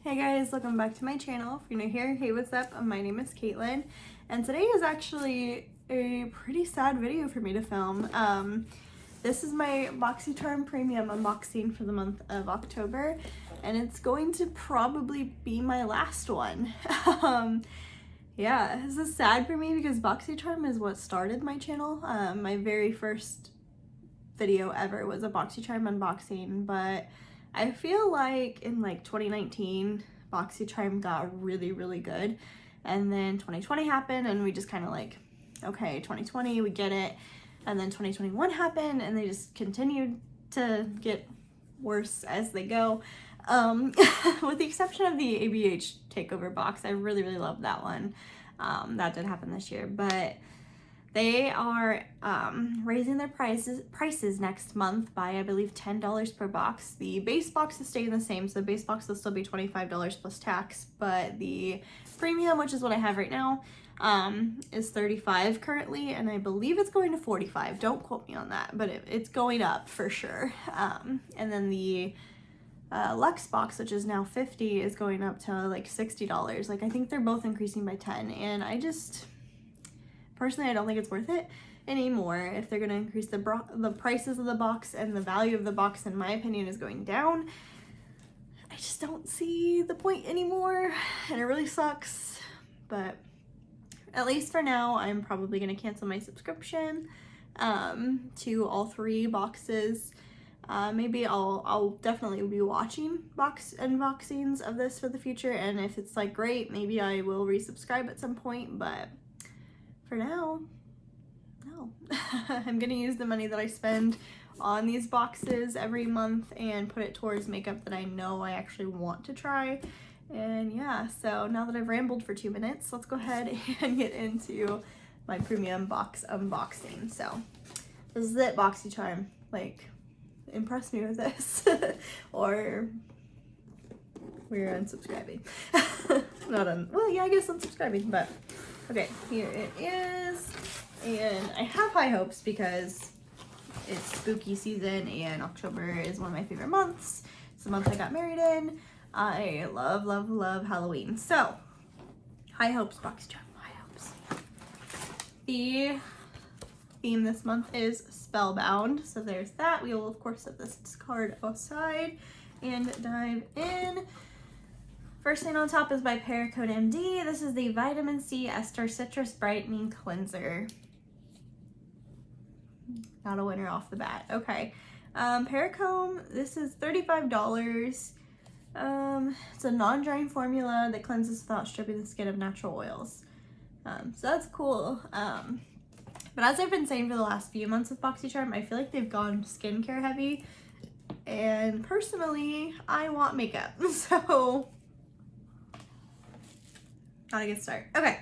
Hey guys, welcome back to my channel. If you're new here, hey, what's up? My name is Caitlin, and today is actually a pretty sad video for me to film. This is my Boxycharm premium unboxing for the month of October, and it's going to probably be my last one. Yeah, this is sad for me because Boxycharm is what started my channel. My very first video ever was a Boxycharm unboxing, but I feel like in like 2019, Boxycharm got really good, and then 2020 happened and we just kind of like, okay, 2020, we get it, and then 2021 happened and they just continued to get worse as they go. With the exception of the ABH takeover box, I really love that one. That did happen this year, but they are raising their prices next month by, I believe, $10 per box. The base box is staying the same, so the base box will still be $25 plus tax, but the premium, which is what I have right now, is $35 currently, and I believe it's going to $45. Don't quote me on that, but it's going up for sure. And then the Luxe box, which is now $50, is going up to like $60. Like, I think they're both increasing by 10, and personally, I don't think it's worth it anymore. If they're going to increase the prices of the box and the value of the box, in my opinion, is going down, I just don't see the point anymore, and it really sucks. But at least for now, I'm probably going to cancel my subscription to all three boxes. Maybe I'll definitely be watching box unboxings of this for the future, and if it's like great, maybe I will resubscribe at some point, but for now, no. I'm gonna use the money that I spend on these boxes every month and put it towards makeup that I know I actually want to try. And yeah, so now that I've rambled for 2 minutes, let's go ahead and get into my premium box unboxing. So this is it, Boxycharm. Like, impress me with this or we're unsubscribing. Well, yeah, I guess unsubscribing, but okay, here it is, and I have high hopes because it's spooky season and October is one of my favorite months. It's the month I got married in. I love Halloween. So, high hopes, Boxycharm, high hopes. The theme this month is Spellbound, so there's that. We will, of course, set this card aside and dive in. First thing on top is by Perricone MD. This is the Vitamin C Ester Citrus Brightening Cleanser. Not a winner off the bat. Okay. Perricone, this is $35. It's a non-drying formula that cleanses without stripping the skin of natural oils. So that's cool. But as I've been saying for the last few months with Boxycharm, I feel like they've gone skincare heavy. And personally, I want makeup. So not a good start. Okay.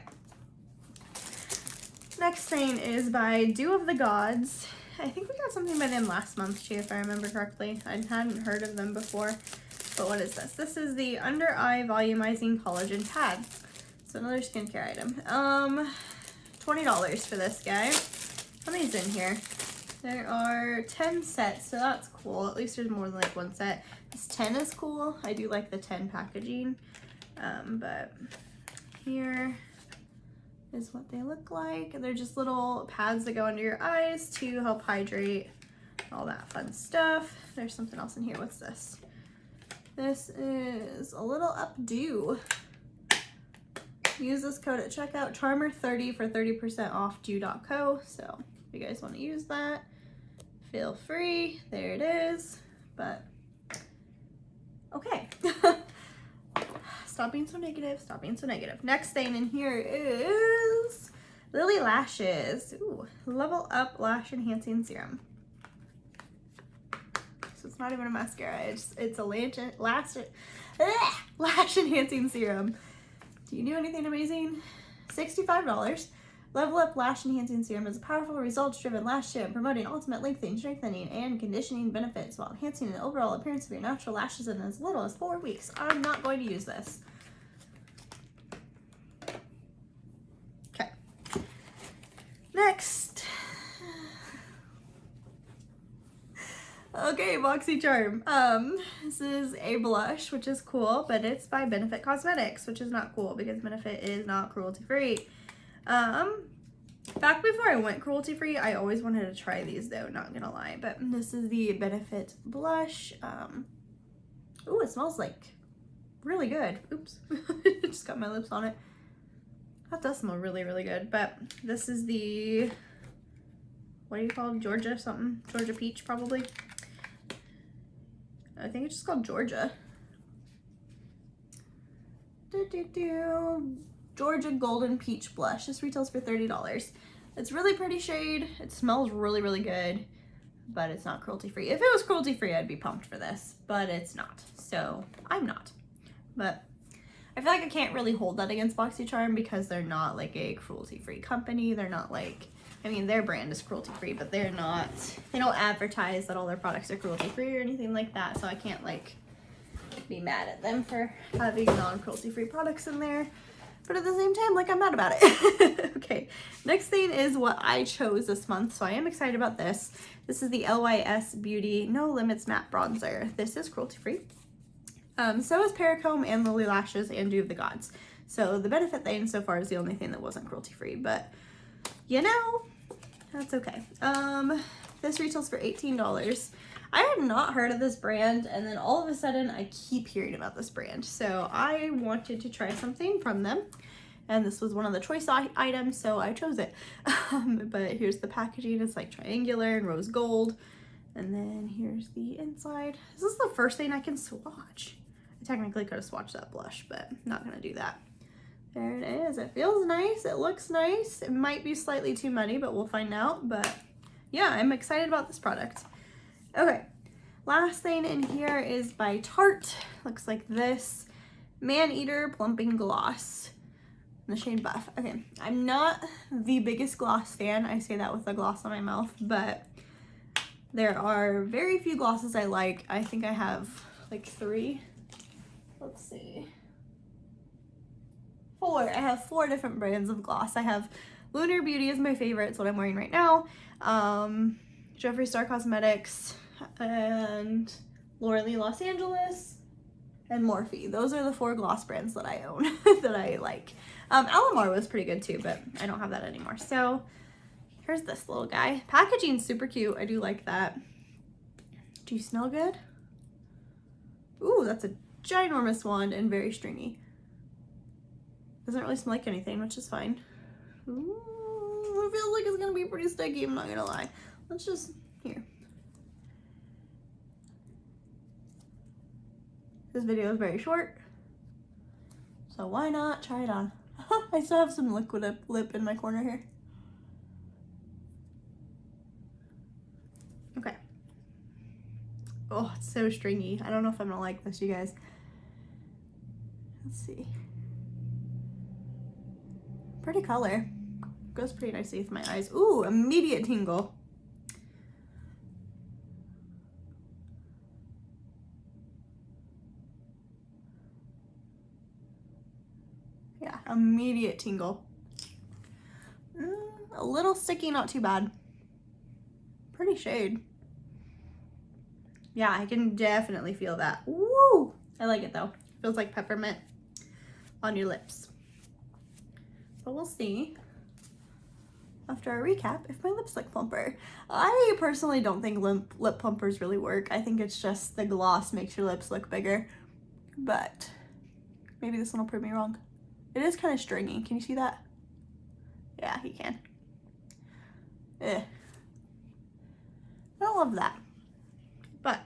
Next thing is by Dew of the Gods. I think we got something by them last month too, if I remember correctly. I hadn't heard of them before. But what is this? This is the Under Eye Volumizing Collagen Pad. So another skincare item. $20 for this guy. How many's in here? There are 10 sets, so that's cool. At least there's more than like one set. This 10 is cool. I do like the 10 packaging. But here is what they look like. They're just little pads that go under your eyes to help hydrate, all that fun stuff. There's something else in here. What's this? This is a little updo. Use this code at checkout, Charmer30 for 30% off Dew.co. So if you guys want to use that, feel free. There it is. But okay. Stop being so negative. Stop being so negative. Next thing in here is Lily Lashes. Ooh, Level Up Lash Enhancing Serum. So it's not even a mascara. It's a lash enhancing serum. Do you do anything amazing? $65. Level Up Lash Enhancing Serum is a powerful, results-driven lash serum promoting ultimate lengthening, strengthening, and conditioning benefits while enhancing the overall appearance of your natural lashes in as little as 4 weeks. I'm not going to use this. Okay. Next. Okay, Boxycharm. This is a blush, which is cool, but it's by Benefit Cosmetics, which is not cool because Benefit is not cruelty-free. Back before I went cruelty-free, I always wanted to try these though, not gonna lie. But this is the Benefit blush. Ooh, it smells like really good. Oops, just got my lips on it. That does smell really, really good. But this is the, what do you call it? Georgia something? Georgia Peach, probably. I think it's just called Georgia. Georgia Golden Peach Blush. This retails for $30. It's really pretty shade. It smells really, really good, but it's not cruelty-free. If it was cruelty-free, I'd be pumped for this, but it's not. So I'm not. But I feel like I can't really hold that against Boxycharm because they're not like a cruelty-free company. They're not like, I mean, their brand is cruelty-free, but they're not, they don't advertise that all their products are cruelty-free or anything like that. So I can't like be mad at them for having non-cruelty-free products in there. But at the same time, like, I'm mad about it. Okay, next thing is what I chose this month. So I am excited about this. This is the LYS Beauty No Limits Matte Bronzer. This is cruelty-free. So is Paracomb and Lily Lashes and Dew of the Gods. So the Benefit thing so far is the only thing that wasn't cruelty-free, but you know, that's okay. This retails for $18. I had not heard of this brand, and then all of a sudden I keep hearing about this brand. So I wanted to try something from them, and this was one of the choice items, so I chose it. But here's the packaging. It's like triangular and rose gold. And then here's the inside. This is the first thing I can swatch. I technically could have swatched that blush, but I'm not gonna do that. There it is. It feels nice. It looks nice. It might be slightly too muddy, but we'll find out. But yeah, I'm excited about this product. Okay, last thing in here is by Tarte. Looks like this. Man-Eater Plumping Gloss in the shade Buff. Okay, I'm not the biggest gloss fan. I say that with the gloss on my mouth, but there are very few glosses I like. I think I have like 3. Let's see. 4. I have 4 different brands of gloss. I have Lunar Beauty is my favorite. It's what I'm wearing right now. Jeffree Star Cosmetics and Laura Lee Los Angeles and Morphe. Those are the 4 gloss brands that I own that I like. Alamar was pretty good too, but I don't have that anymore. So here's this little guy. Packaging's super cute. I do like that. Do you smell good? Ooh, that's a ginormous one and very stringy. Doesn't really smell like anything, which is fine. Ooh, it feels like it's gonna be pretty sticky, I'm not gonna lie. Let's just, here. This video is very short, so why not try it on? I still have some liquid lip in my corner here. Okay. Oh, it's so stringy. I don't know if I'm gonna like this, you guys. Let's see. Pretty color. Goes pretty nicely with my eyes. Ooh, immediate tingle. Yeah, immediate tingle. A little sticky, not too bad. Pretty shade. Yeah, I can definitely feel that. Woo! I like it though. Feels like peppermint on your lips. But we'll see after our recap if my lips look plumper. I personally don't think lip plumpers really work. I think it's just the gloss makes your lips look bigger. But maybe this one will prove me wrong. It is kind of stringy. Can you see that? Yeah, you can. I don't love that. But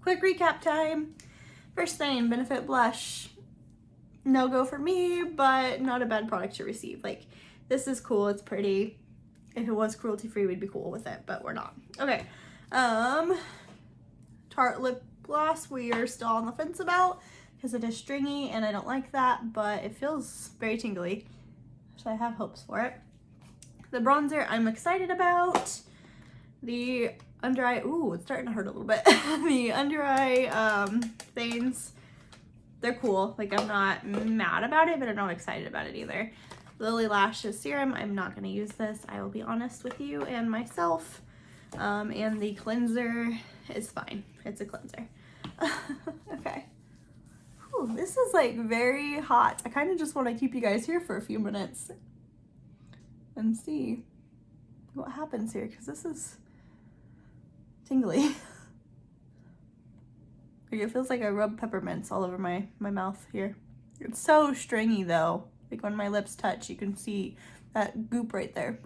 quick recap time. First thing, Benefit blush. No go for me, but not a bad product to receive. Like, this is cool. It's pretty. If it was cruelty free, we'd be cool with it, but we're not. Okay. Tarte lip gloss, we are still on the fence about because it is stringy and I don't like that, but it feels very tingly, so I have hopes for it. The bronzer I'm excited about. The under eye, ooh, it's starting to hurt a little bit. The under eye things, they're cool. Like, I'm not mad about it, but I'm not excited about it either. Lily Lashes serum, I'm not going to use this. I will be honest with you and myself. And the cleanser is fine. It's a cleanser. Okay. Whew, this is like very hot. I kind of just want to keep you guys here for a few minutes and see what happens here, because this is tingly. Like, it feels like I rub peppermints all over my mouth here. It's so stringy though. Like when my lips touch, you can see that goop right there.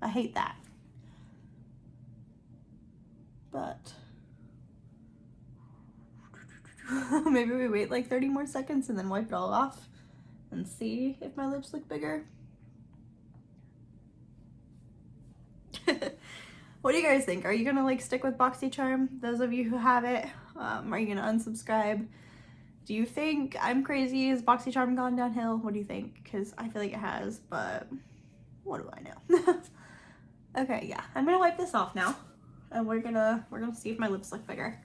I hate that. But maybe we wait like 30 more seconds and then wipe it all off and see if my lips look bigger. What do you guys think? Are you gonna like stick with Boxycharm? Those of you who have it, are you gonna unsubscribe? Do you think I'm crazy? Has Boxycharm gone downhill? What do you think? Because I feel like it has, but what do I know? Okay, yeah, I'm gonna wipe this off now, and we're gonna see if my lips look bigger.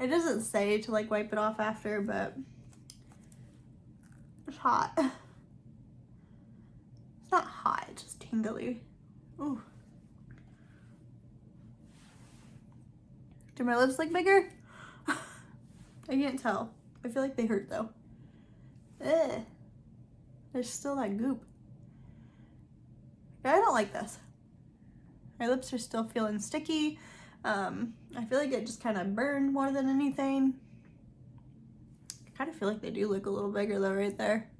It doesn't say to like wipe it off after, but it's hot. It's not hot, it's just tingly. Ooh. Do my lips look bigger? I can't tell. I feel like they hurt though. Ugh. There's still that goop. I don't like this. My lips are still feeling sticky. I feel like it just kind of burned more than anything. I kind of feel like they do look a little bigger though right there.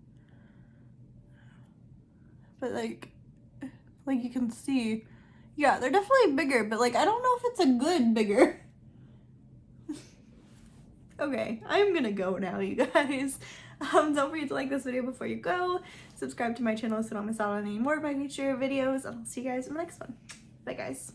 But like you can see, yeah, they're definitely bigger, but like I don't know if it's a good bigger. Okay, I'm gonna go now, you guys. Don't forget to like this video before you go. Subscribe to my channel so you don't miss out on any more of my future videos, and I'll see you guys in the next one. Bye, guys.